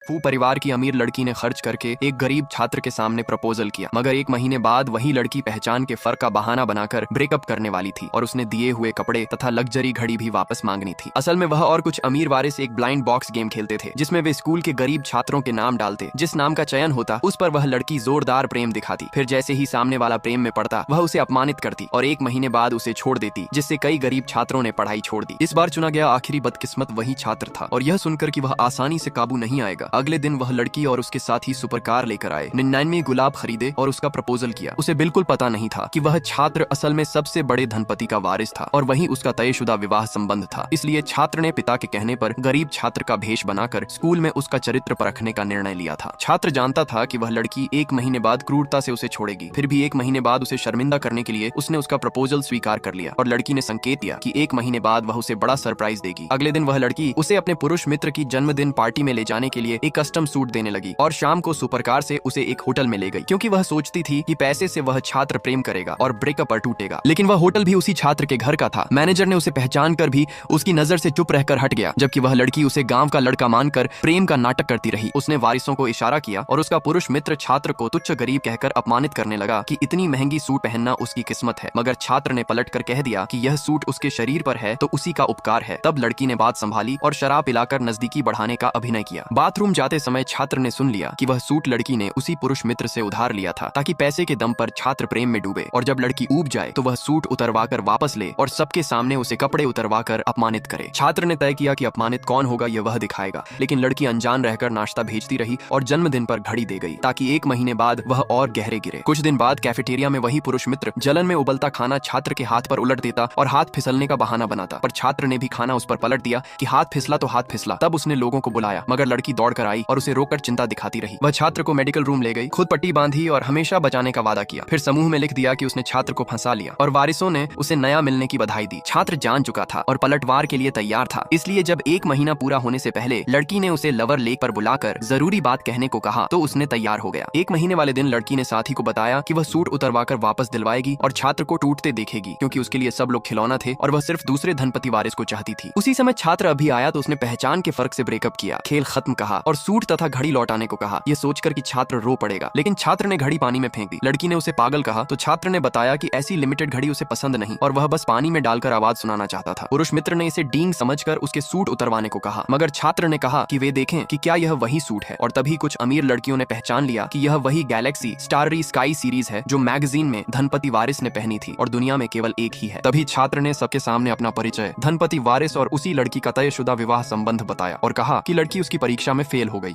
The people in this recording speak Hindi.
फू परिवार की अमीर लड़की ने खर्च करके एक गरीब छात्र के सामने प्रपोजल किया, मगर एक महीने बाद वही लड़की पहचान के फर्क का बहाना बनाकर ब्रेकअप करने वाली थी और उसने दिए हुए कपड़े तथा लग्जरी घड़ी भी वापस मांगनी थी। असल में वह और कुछ अमीर वारिस एक ब्लाइंड बॉक्स गेम खेलते थे, जिसमें वे स्कूल के गरीब छात्रों के नाम डालते। जिस नाम का चयन होता उस पर वह लड़की जोरदार प्रेम दिखाती, फिर जैसे ही सामने वाला प्रेम में पड़ता वह उसे अपमानित करती और एक महीने बाद उसे छोड़ देती, जिससे कई गरीब छात्रों ने पढ़ाई छोड़ दी। इस बार चुना गया आखिरी बदकिस्मत वही छात्र था और यह सुनकर कि वह आसानी से काबू नहीं आएगा, अगले दिन वह लड़की और उसके साथी सुपर कार लेकर आए, 99 गुलाब खरीदे और उसका प्रपोजल किया। उसे बिल्कुल पता नहीं था कि वह छात्र असल में सबसे बड़े धनपति का वारिस था और वही उसका तयशुदा विवाह संबंध था। इसलिए छात्र ने पिता के कहने पर गरीब छात्र का भेष बनाकर स्कूल में उसका चरित्र परखने का निर्णय लिया था। छात्र जानता था कि वह लड़की एक महीने बाद क्रूरता से उसे छोड़ेगी, फिर भी एक महीने बाद उसे शर्मिंदा करने के लिए उसने उसका प्रपोजल स्वीकार कर लिया और लड़की ने संकेत दिया कि एक महीने बाद वह उसे बड़ा सरप्राइज देगी। अगले दिन वह लड़की उसे अपने पुरुष मित्र की जन्मदिन पार्टी में ले जाने के लिए एक कस्टम सूट देने लगी और शाम को सुपरकार से उसे एक होटल में ले गई, क्योंकि वह सोचती थी कि पैसे से वह छात्र प्रेम करेगा और ब्रेकअप पर टूटेगा। लेकिन वह होटल भी उसी छात्र के घर का था। मैनेजर ने उसे पहचान कर भी उसकी नजर से चुप रहकर हट गया, जबकि वह लड़की उसे गांव का लड़का मानकर प्रेम का नाटक करती रही। उसने वारिसों को इशारा किया और उसका पुरुष मित्र छात्र को तुच्छ गरीब कहकर अपमानित करने लगा कि इतनी महंगी सूट पहनना उसकी किस्मत है, मगर छात्र ने पलट कर कह दिया कि यह सूट उसके शरीर पर है तो उसी का उपकार है। तब लड़की ने बात संभाली और शराब पिलाकर नजदीकी बढ़ाने का अभिनय किया। बाथरूम जाते समय छात्र ने सुन लिया कि वह सूट लड़की ने उसी पुरुष मित्र से उधार लिया था ताकि पैसे के दम पर छात्र प्रेम में डूबे और जब लड़की ऊब जाए तो वह सूट उतरवाकर वापस ले और सबके सामने उसे कपड़े उतरवाकर अपमानित करे। छात्र ने तय किया कि अपमानित कौन होगा यह वह दिखाएगा, लेकिन लड़की अनजान रहकर नाश्ता भेजती रही और जन्मदिन पर घड़ी दे गई ताकि एक महीने बाद वह और गहरे गिरे। कुछ दिन बाद कैफेटेरिया में वही पुरुष मित्र जलन में उबलता खाना छात्र के हाथ पर उलट देता और हाथ फिसलने का बहाना बनाता, पर छात्र ने भी खाना उस पर पलट दिया कि हाथ फिसला तो हाथ फिसला। तब उसने लोगों को बुलाया, मगर लड़की दौड़कर आई और उसे रोककर चिंता दिखाती रही। वह छात्र को मेडिकल रूम ले गई, खुद पट्टी बांधी और हमेशा बचाने का वादा किया। फिर समूह में लिख दिया कि उसने छात्र को फंसा लिया और वारिसों ने उसे नया मिलने की बधाई दी। छात्र जान चुका था और पलटवार के लिए तैयार था, इसलिए जब एक महीना पूरा होने से पहले लड़की ने उसे लवर लेक पर बुलाकर जरूरी बात कहने को कहा तो उसने तैयार हो गया। एक महीने वाले दिन लड़की ने साथी को बताया कि वह सूट उतरवाकर वापस दिलवाएगी और छात्र को टूटते देखेगी, क्योंकि उसके लिए सब लोग खिलौना थे और वह सिर्फ दूसरे धनपति वारिस को चाहती थी। उसी समय छात्र अभी आया तो उसने पहचान के फर्क से ब्रेकअप किया, खेल खत्म कहा और सूट तथा घड़ी लौटाने को कहा, यह सोचकर कि छात्र रो पड़ेगा, लेकिन छात्र ने घड़ी पानी में फेंक दी। लड़की ने उसे पागल कहा तो छात्र ने बताया कि ऐसी लिमिटेड घड़ी उसे पसंद नहीं और वह बस पानी में डालकर आवाज सुनाना चाहता था। पुरुष मित्र ने इसे डींग समझकर उसके सूट उतरवाने को कहा, मगर छात्र ने कहा कि वे देखें कि क्या यह वही सूट है और तभी कुछ अमीर लड़कियों ने पहचान लिया कि यह वही गैलेक्सी स्टाररी स्काई सीरीज है जो मैगजीन में धनपति वारिस ने पहनी थी और दुनिया में केवल एक ही है। तभी छात्र ने सबके सामने अपना परिचय, धनपति वारिस और उसी लड़की का तयशुदा विवाह संबंध बताया और कहा कि लड़की उसकी परीक्षा में फेल हो गई।